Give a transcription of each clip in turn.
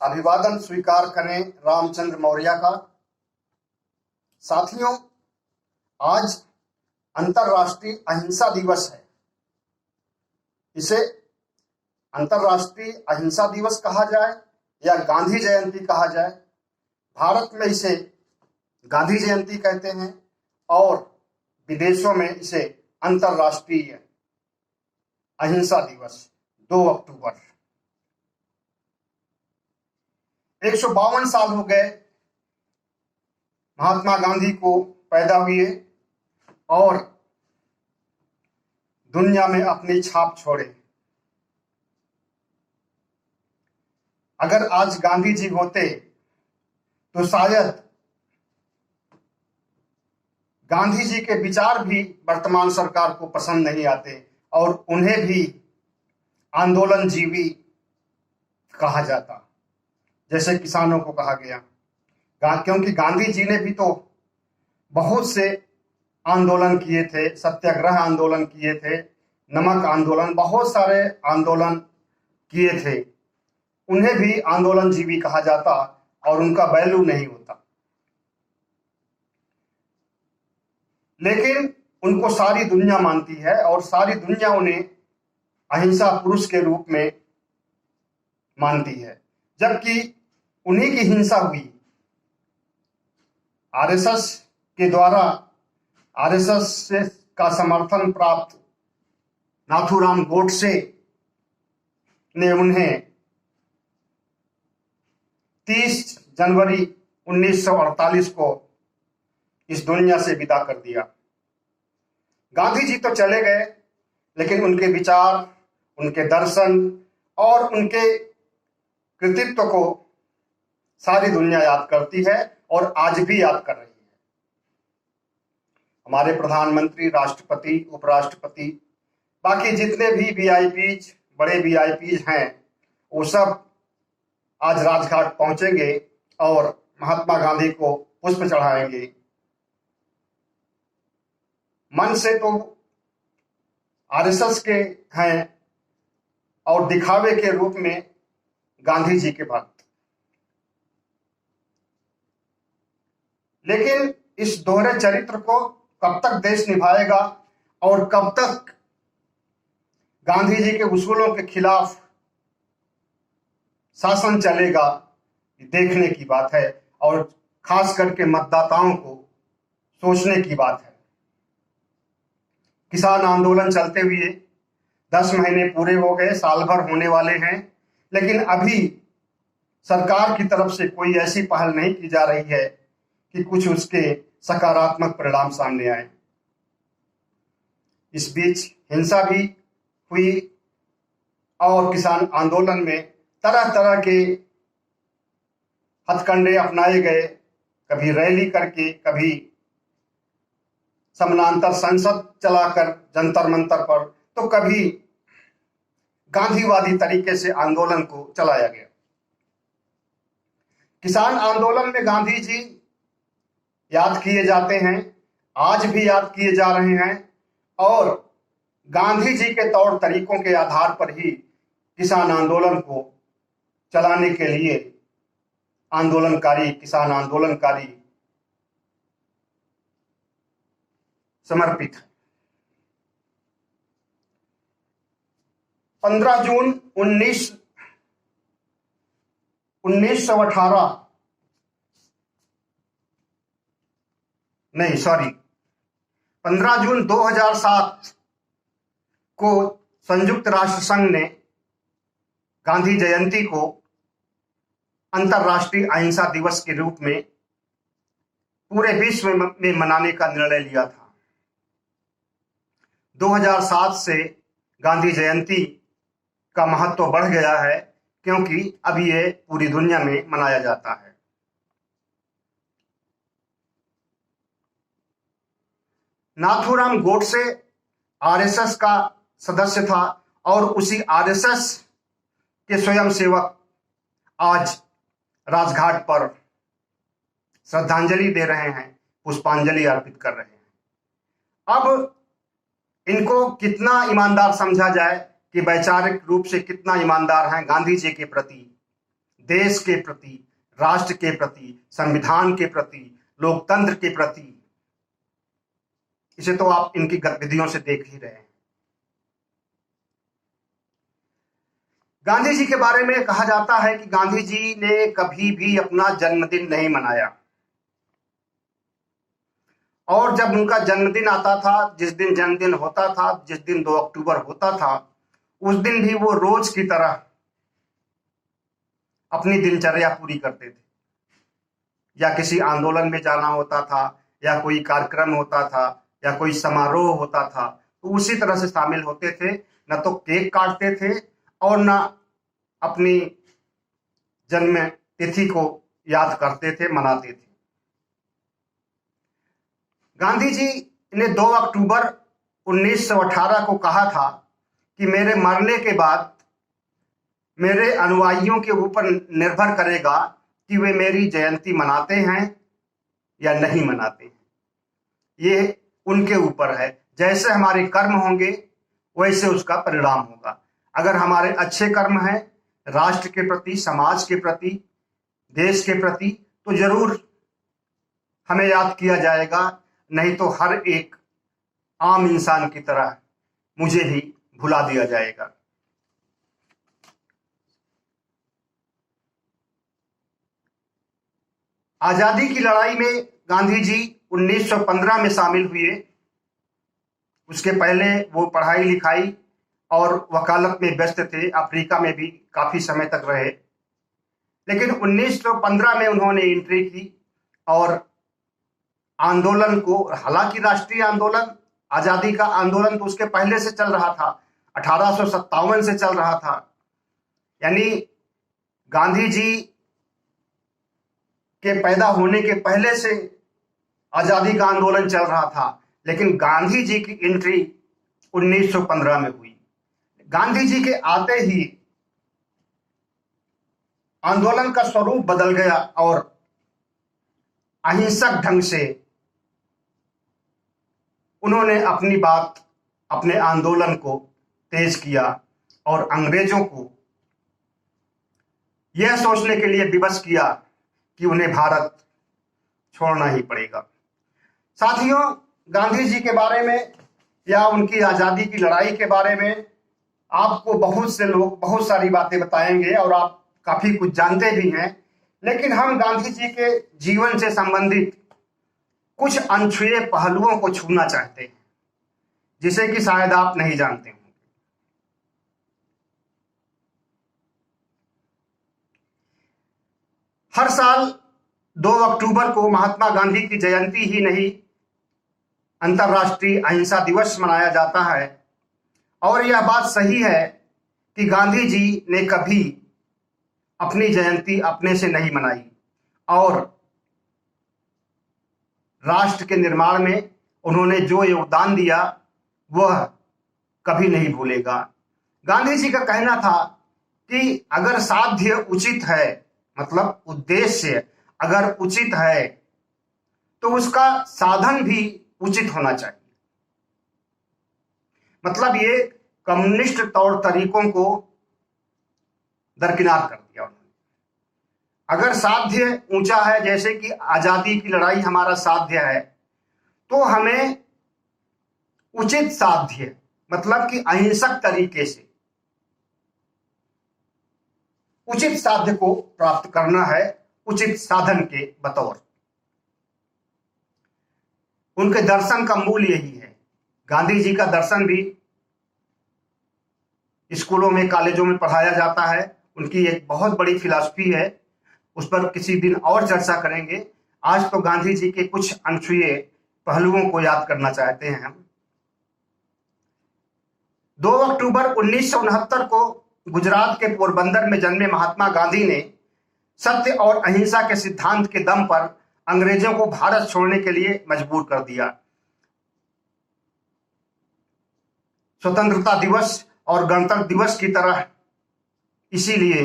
अभिवादन स्वीकार करें रामचंद्र मौर्य का। साथियों, आज अंतर्राष्ट्रीय अहिंसा दिवस है। इसे अंतर्राष्ट्रीय अहिंसा दिवस कहा जाए या गांधी जयंती कहा जाए, भारत में इसे गांधी जयंती कहते हैं और विदेशों में इसे अंतर्राष्ट्रीय अहिंसा दिवस 2 अक्टूबर। 152 साल हो गए महात्मा गांधी को पैदा हुए और दुनिया में अपनी छाप छोड़े। अगर आज गांधी जी होते तो शायद गांधी जी के विचार भी वर्तमान सरकार को पसंद नहीं आते और उन्हें भी आंदोलन जीवी कहा जाता, जैसे किसानों को कहा गया। क्योंकि गांधी जी ने भी तो बहुत से आंदोलन किए थे, सत्याग्रह आंदोलन किए थे, नमक आंदोलन, बहुत सारे आंदोलन किए थे। उन्हें भी आंदोलन जीवी कहा जाता और उनका वैल्यू नहीं होता। लेकिन उनको सारी दुनिया मानती है और सारी दुनिया उन्हें अहिंसा पुरुष के रूप में मानती है, जबकि उन्हीं की हिंसा हुई। आरएसएस के द्वारा आरएसएस का समर्थन प्राप्त नाथूराम गोडसे ने उन्हें 30 जनवरी 1948 को इस दुनिया से विदा कर दिया। गांधी जी तो चले गए, लेकिन उनके विचार, उनके दर्शन और उनके कृतित्व को सारी दुनिया याद करती है और आज भी याद कर रही है। हमारे प्रधानमंत्री, राष्ट्रपति, उपराष्ट्रपति, बाकी जितने भी वीआईपीज, बड़े वीआईपीज हैं, वो सब आज राजघाट पहुंचेंगे और महात्मा गांधी को पुष्प चढ़ाएंगे। मन से तो आरएसएस के हैं और दिखावे के रूप में गांधी जी के भक्त। लेकिन इस दोहरे चरित्र को कब तक देश निभाएगा और कब तक गांधी जी के उसूलों के खिलाफ शासन चलेगा, देखने की बात है और खास करके मतदाताओं को सोचने की बात है। किसान आंदोलन चलते हुए 10 महीने पूरे हो गए, साल भर होने वाले हैं, लेकिन अभी सरकार की तरफ से कोई ऐसी पहल नहीं की जा रही है कि कुछ उसके सकारात्मक परिणाम सामने आए। इस बीच हिंसा भी हुई और किसान आंदोलन में तरह तरह के हथकंडे अपनाए गए, कभी रैली करके, कभी समानांतर संसद चलाकर जंतर मंतर पर, तो कभी गांधीवादी तरीके से आंदोलन को चलाया गया। किसान आंदोलन में गांधी जी याद किए जाते हैं, आज भी याद किए जा रहे हैं और गांधी जी के तौर तरीकों के आधार पर ही किसान आंदोलन को चलाने के लिए किसान आंदोलनकारी समर्पित है। 15 जून 1918 नहीं, सॉरी, 15 जून 2007 को संयुक्त राष्ट्र संघ ने गांधी जयंती को अंतर्राष्ट्रीय अहिंसा दिवस के रूप में पूरे विश्व में मनाने का निर्णय लिया था। 2007 से गांधी जयंती का महत्व बढ़ गया है, क्योंकि अब ये पूरी दुनिया में मनाया जाता है। नाथूराम गोडसे आरएसएस का सदस्य था और उसी आरएसएस के स्वयंसेवक आज राजघाट पर श्रद्धांजलि दे रहे हैं, पुष्पांजलि अर्पित कर रहे हैं। अब इनको कितना ईमानदार समझा जाए कि वैचारिक रूप से कितना ईमानदार हैं गांधी जी के प्रति, देश के प्रति, राष्ट्र के प्रति, संविधान के प्रति, लोकतंत्र के प्रति। इसे तो आप इनकी गतिविधियों से देख ही रहे हैं। गांधी जी के बारे में कहा जाता है कि गांधी जी ने कभी भी अपना जन्मदिन नहीं मनाया, और जब उनका जन्मदिन आता था, जिस दिन जन्मदिन होता था, जिस दिन 2 अक्टूबर होता था, उस दिन भी वो रोज की तरह अपनी दिनचर्या पूरी करते थे। या किसी आंदोलन में जाना होता था, या कोई कार्यक्रम होता था, या कोई समारोह होता था, तो उसी तरह से शामिल होते थे। न तो केक काटते थे और न अपनी जन्म तिथि को याद करते थे, मनाते थे। गांधी जी ने 2 अक्टूबर 1918 को कहा था कि मेरे मरने के बाद मेरे अनुयायियों के ऊपर निर्भर करेगा कि वे मेरी जयंती मनाते हैं या नहीं मनाते हैं। ये उनके ऊपर है। जैसे हमारे कर्म होंगे वैसे उसका परिणाम होगा। अगर हमारे अच्छे कर्म हैं राष्ट्र के प्रति, समाज के प्रति, देश के प्रति, तो जरूर हमें याद किया जाएगा, नहीं तो हर एक आम इंसान की तरह मुझे ही भुला दिया जाएगा। आजादी की लड़ाई में गांधी जी 1915 में शामिल हुए। उसके पहले वो पढ़ाई लिखाई और वकालत में व्यस्त थे। अफ्रीका में भी काफी समय तक रहे, लेकिन 1915 में उन्होंने एंट्री की और आंदोलन को, हालांकि राष्ट्रीय आंदोलन, आजादी का आंदोलन तो उसके पहले से चल रहा था, 1857 से चल रहा था। यानी गांधी जी के पैदा होने के पहले से आजादी का आंदोलन चल रहा था, लेकिन गांधी जी की एंट्री 1915 में हुई। गांधी जी के आते ही आंदोलन का स्वरूप बदल गया और अहिंसक ढंग से उन्होंने अपनी बात, अपने आंदोलन को तेज किया और अंग्रेजों को यह सोचने के लिए विवश किया कि उन्हें भारत छोड़ना ही पड़ेगा। साथियों, गांधी जी के बारे में या उनकी आजादी की लड़ाई के बारे में आपको बहुत से लोग बहुत सारी बातें बताएंगे और आप काफी कुछ जानते भी हैं, लेकिन हम गांधी जी के जीवन से संबंधित कुछ अनछुए पहलुओं को छूना चाहते हैं, जिसे कि शायद आप नहीं जानते होंगे। हर साल 2 अक्टूबर को महात्मा गांधी की जयंती ही नहीं, अंतर्राष्ट्रीय अहिंसा दिवस मनाया जाता है। और यह बात सही है कि गांधी जी ने कभी अपनी जयंती अपने से नहीं मनाई और राष्ट्र के निर्माण में उन्होंने जो योगदान दिया वह कभी नहीं भूलेगा। गांधी जी का कहना था कि अगर साध्य उचित है, मतलब उद्देश्य अगर उचित है, तो उसका साधन भी उचित होना चाहिए। मतलब ये कम्युनिस्ट तौर तरीकों को दरकिनार कर दिया उन्होंने। अगर साध्य ऊंचा है, जैसे कि आजादी की लड़ाई हमारा साध्य है, तो हमें उचित साध्य, मतलब कि अहिंसक तरीके से उचित साध्य को प्राप्त करना है, उचित साधन के बतौर। उनके दर्शन का मूल यही है। गांधी जी का दर्शन भी स्कूलों में, कॉलेजों में पढ़ाया जाता है। उनकी एक बहुत बड़ी फिलॉसफी है, उस पर किसी दिन और चर्चा करेंगे। आज तो गांधी जी के कुछ अनछुए पहलुओं को याद करना चाहते हैं हम। 2 अक्टूबर 1969 को गुजरात के पोरबंदर में जन्मे महात्मा गांधी ने सत्य और अहिंसा के सिद्धांत के दम पर अंग्रेजों को भारत छोड़ने के लिए मजबूर कर दिया। स्वतंत्रता दिवस और गणतंत्र दिवस की तरह इसीलिए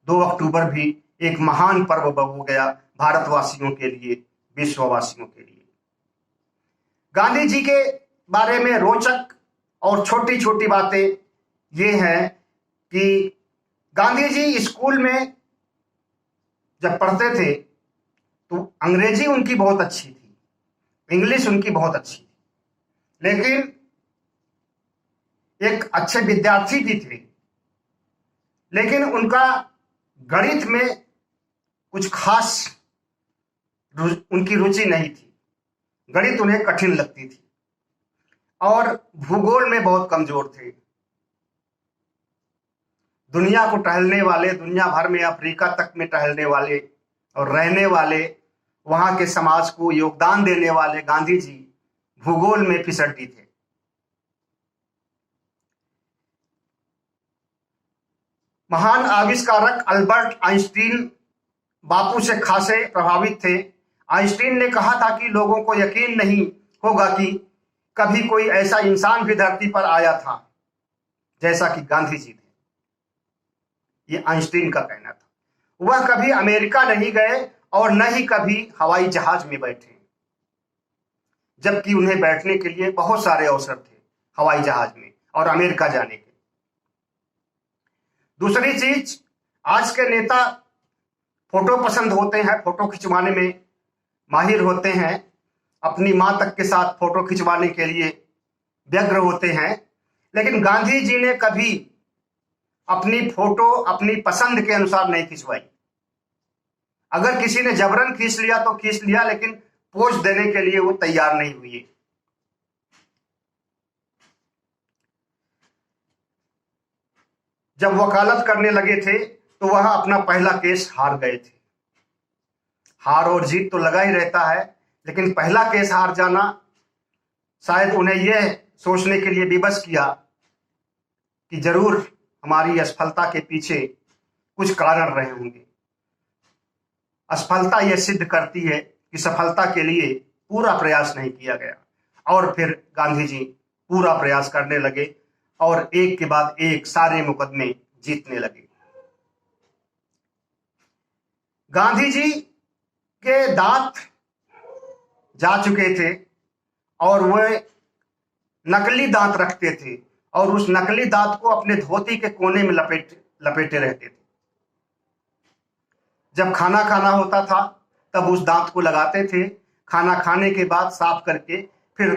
2 अक्टूबर भी एक महान पर्व हो गया भारतवासियों के लिए, विश्ववासियों के लिए। गांधी जी के बारे में रोचक और छोटी छोटी बातें ये हैं कि गांधी जी स्कूल में जब पढ़ते थे तो अंग्रेजी उनकी बहुत अच्छी थी, इंग्लिश उनकी बहुत अच्छी थी, लेकिन एक अच्छे विद्यार्थी भी थे, लेकिन उनका गणित में कुछ खास उनकी रुचि नहीं थी। गणित उन्हें कठिन लगती थी और भूगोल में बहुत कमजोर थे। दुनिया को टहलने वाले, दुनिया भर में अफ्रीका तक में टहलने वाले और रहने वाले, वहां के समाज को योगदान देने वाले गांधी जी भूगोल में फिसड्डी थे। महान आविष्कारक अल्बर्ट आइंस्टीन बापू से खासे प्रभावित थे। आइंस्टीन ने कहा था कि लोगों को यकीन नहीं होगा कि कभी कोई ऐसा इंसान भी धरती पर आया था जैसा कि गांधी जी थे। ये आइंस्टीन का कहना था। वह कभी अमेरिका नहीं गए और न ही कभी हवाई जहाज में बैठे, जबकि उन्हें बैठने के लिए बहुत सारे अवसर थे हवाई जहाज में और अमेरिका जाने के। दूसरी चीज, आज के नेता फोटो पसंद होते हैं, फोटो खिंचवाने में माहिर होते हैं, अपनी मां तक के साथ फोटो खिंचवाने के लिए व्यग्र होते हैं, लेकिन गांधी जी ने कभी अपनी फोटो अपनी पसंद के अनुसार नहीं खिंचवाई। अगर किसी ने जबरन खींच लिया तो खींच लिया, लेकिन पोज देने के लिए वो तैयार नहीं हुए। जब वकालत करने लगे थे तो वह अपना पहला केस हार गए थे। हार और जीत तो लगा ही रहता है, लेकिन पहला केस हार जाना शायद उन्हें यह सोचने के लिए विवश किया कि जरूर हमारी असफलता के पीछे कुछ कारण रहे होंगे। असफलता यह सिद्ध करती है कि सफलता के लिए पूरा प्रयास नहीं किया गया, और फिर गांधी जी पूरा प्रयास करने लगे और एक के बाद एक सारे मुकदमे जीतने लगे। गांधी जी के दांत जा चुके थे और वे नकली दांत रखते थे और उस नकली दांत को अपने धोती के कोने में लपेटे रहते थे। जब खाना खाना होता था तब उस दांत को लगाते थे, खाना खाने के बाद साफ करके फिर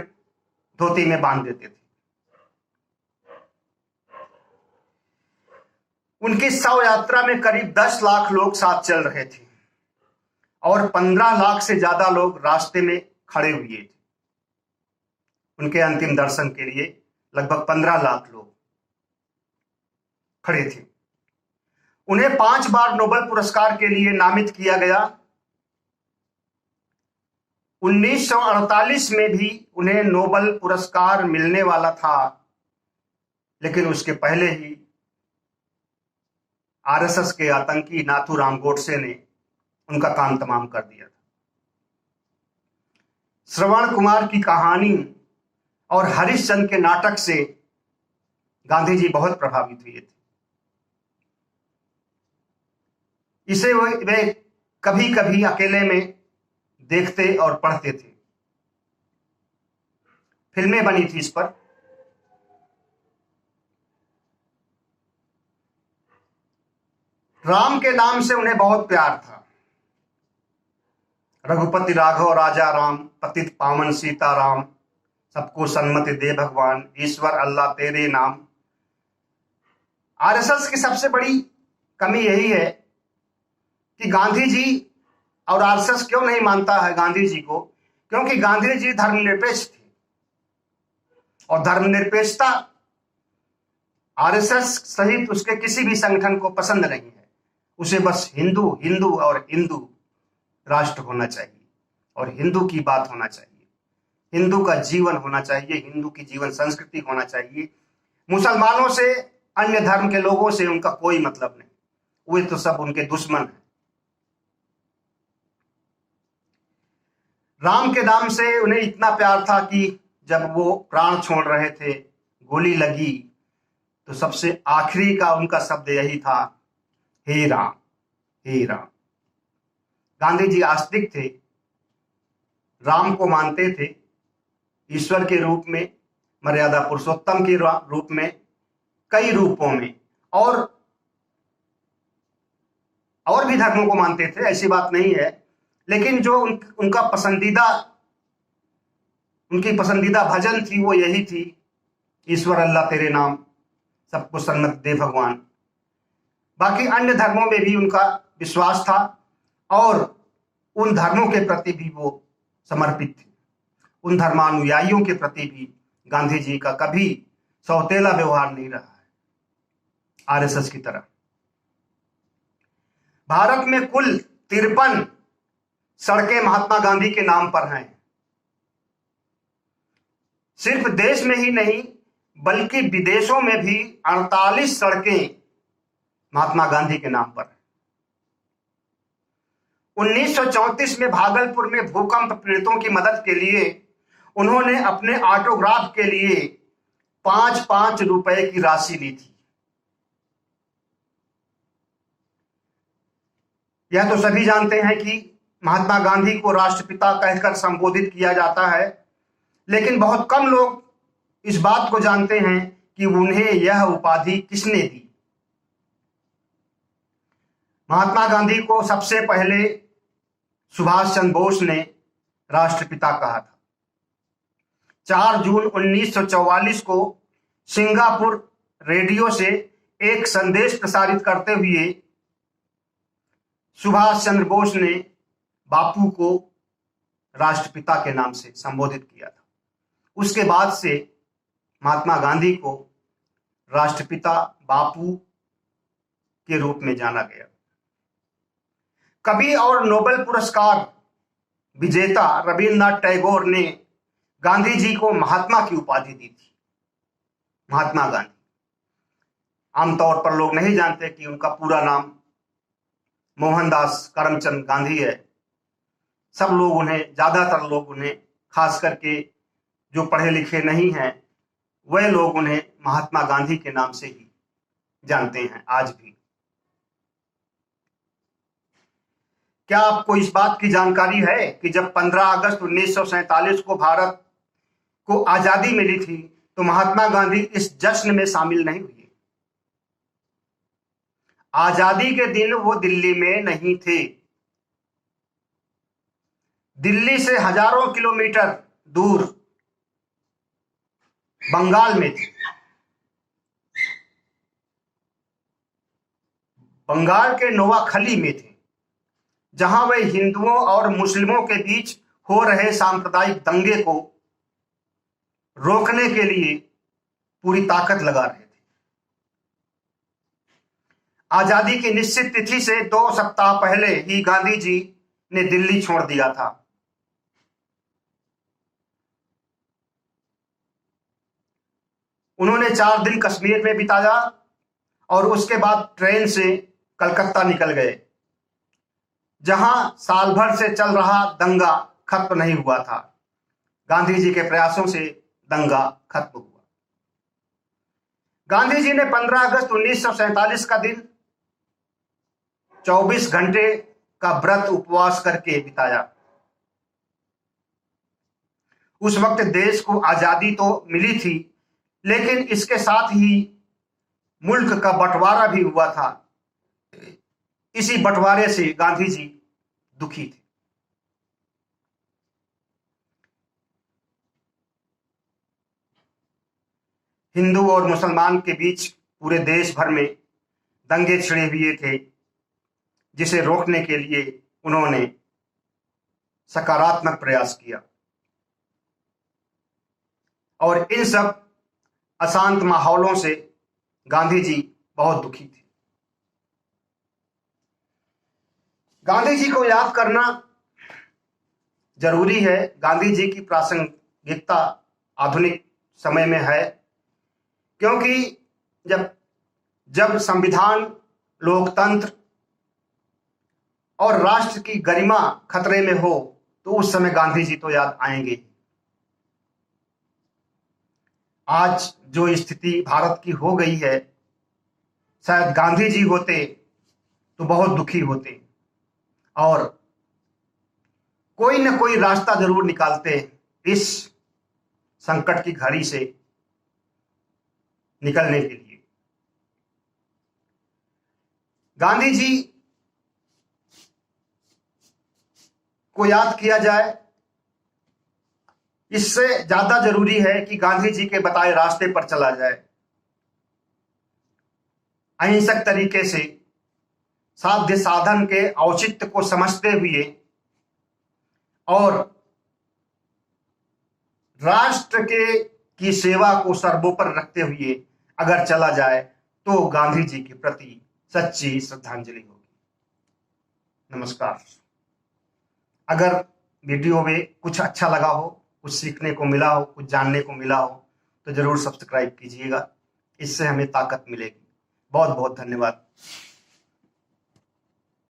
धोती में बांध देते थे। उनकी शव यात्रा में करीब 10 लाख लोग साथ चल रहे थे और 15 लाख से ज्यादा लोग रास्ते में खड़े हुए थे। उनके अंतिम दर्शन के लिए लगभग 15 लाख लोग खड़े थे। उन्हें 5 बार नोबेल पुरस्कार के लिए नामित किया गया। 1948 में भी उन्हें नोबेल पुरस्कार मिलने वाला था, लेकिन उसके पहले ही आरएसएस के आतंकी नाथूराम गोडसे ने उनका काम तमाम कर दिया था। श्रवण कुमार की कहानी और हरिश्चंद्र के नाटक से गांधी जी बहुत प्रभावित हुए थे। इसे वे कभी कभी अकेले में देखते और पढ़ते थे। फिल्में बनी थी इस पर। राम के नाम से उन्हें बहुत प्यार था। रघुपति राघव राजा राम, पतित पावन सीता राम, सबको सन्मति दे भगवान, ईश्वर अल्लाह तेरे नाम। आरएसएस की सबसे बड़ी कमी यही है कि गांधी जी, और आरएसएस क्यों नहीं मानता है गांधी जी को, क्योंकि गांधी जी धर्मनिरपेक्ष थे और धर्मनिरपेक्षता आरएसएस सहित उसके किसी भी संगठन को पसंद नहीं है। उसे बस हिंदू हिंदू और हिंदू राष्ट्र होना चाहिए और हिंदू की बात होना चाहिए, हिंदू का जीवन होना चाहिए, हिंदू की जीवन संस्कृति होना चाहिए। मुसलमानों से, अन्य धर्म के लोगों से उनका कोई मतलब नहीं, वे तो सब उनके दुश्मन हैं। राम के नाम से उन्हें इतना प्यार था कि जब वो प्राण छोड़ रहे थे, गोली लगी, तो सबसे आखिरी का उनका शब्द यही था, हे राम, हे राम। गांधी जी आस्तिक थे, राम को मानते थे ईश्वर के रूप में, मर्यादा पुरुषोत्तम के रूप में, कई रूपों में, और और भी धर्मों को मानते थे, ऐसी बात नहीं है, लेकिन जो उनकी पसंदीदा भजन थी वो यही थी, ईश्वर अल्लाह तेरे नाम सबको सन्नत दे भगवान। बाकी अन्य धर्मों में भी उनका विश्वास था और उन धर्मों के प्रति भी वो समर्पित थे। उन धर्मानुयायियों के प्रति भी गांधी जी का कभी सौतेला व्यवहार नहीं रहा है, आरएसएस की तरह। भारत में कुल 53 सड़कें महात्मा गांधी के नाम पर हैं। सिर्फ देश में ही नहीं बल्कि विदेशों में भी 48 सड़कें महात्मा गांधी के नाम पर हैं। 1934 में भागलपुर में भूकंप पीड़ितों की मदद के लिए उन्होंने अपने ऑटोग्राफ के लिए 5-5 रुपए की राशि ली थी। यह तो सभी जानते हैं कि महात्मा गांधी को राष्ट्रपिता कहकर संबोधित किया जाता है, लेकिन बहुत कम लोग इस बात को जानते हैं कि उन्हें यह उपाधि किसने दी। महात्मा गांधी को सबसे पहले सुभाष चंद्र बोस ने राष्ट्रपिता कहा था। 4 जून 1944 को सिंगापुर रेडियो से एक संदेश प्रसारित करते हुए सुभाष चंद्र बोस ने बापू को राष्ट्रपिता के नाम से संबोधित किया था। उसके बाद से महात्मा गांधी को राष्ट्रपिता बापू के रूप में जाना गया। कवि और नोबेल पुरस्कार विजेता रविन्द्रनाथ टैगोर ने गांधी जी को महात्मा की उपाधि दी थी। महात्मा गांधी, आमतौर पर लोग नहीं जानते कि उनका पूरा नाम मोहनदास करमचंद गांधी है। सब लोग उन्हें, ज्यादातर लोग उन्हें, खास करके जो पढ़े लिखे नहीं हैं वह लोग उन्हें महात्मा गांधी के नाम से ही जानते हैं आज भी। क्या आपको इस बात की जानकारी है कि जब 15 अगस्त 1947 को भारत को आजादी मिली थी तो महात्मा गांधी इस जश्न में शामिल नहीं हुए। आजादी के दिन वो दिल्ली में नहीं थे, दिल्ली से हजारों किलोमीटर दूर बंगाल में थे। बंगाल के नोवाखली में थे, जहां वे हिंदुओं और मुस्लिमों के बीच हो रहे सांप्रदायिक दंगे को रोकने के लिए पूरी ताकत लगा रहे थे। आजादी की निश्चित तिथि से 2 सप्ताह पहले ही गांधी जी ने दिल्ली छोड़ दिया था। उन्होंने 4 दिन कश्मीर में बिताया और उसके बाद ट्रेन से कलकत्ता निकल गए, जहां साल भर से चल रहा दंगा खत्म नहीं हुआ था। गांधी जी के प्रयासों से दंगा खत्म हुआ। गांधी जी ने 15 अगस्त 1947 का दिन 24 घंटे का व्रत उपवास करके बिताया। उस वक्त देश को आजादी तो मिली थी, लेकिन इसके साथ ही मुल्क का बंटवारा भी हुआ था। इसी बंटवारे से गांधी जी दुखी थे। हिंदू और मुसलमान के बीच पूरे देश भर में दंगे छिड़े हुए थे, जिसे रोकने के लिए उन्होंने सकारात्मक प्रयास किया और इन सब अशांत माहौलों से गांधी जी बहुत दुखी थे। गांधी जी को याद करना जरूरी है। गांधी जी की प्रासंगिकता आधुनिक समय में है, क्योंकि जब संविधान, लोकतंत्र और राष्ट्र की गरिमा खतरे में हो तो उस समय गांधी जी तो याद आएंगे। आज जो स्थिति भारत की हो गई है, शायद गांधी जी होते तो बहुत दुखी होते और कोई न कोई रास्ता जरूर निकालते इस संकट की घड़ी से निकलने के लिए। गांधी जी को याद किया जाए, इससे ज्यादा जरूरी है कि गांधी जी के बताए रास्ते पर चला जाए। अहिंसक तरीके से साध्य साधन के औचित्य को समझते हुए और राष्ट्र के की सेवा को सर्वोपरि रखते हुए अगर चला जाए तो गांधी जी के प्रति सच्ची श्रद्धांजलि होगी। नमस्कार। अगर वीडियो में कुछ अच्छा लगा हो, कुछ सीखने को मिला हो, कुछ जानने को मिला हो तो जरूर सब्सक्राइब कीजिएगा, इससे हमें ताकत मिलेगी। बहुत बहुत धन्यवाद।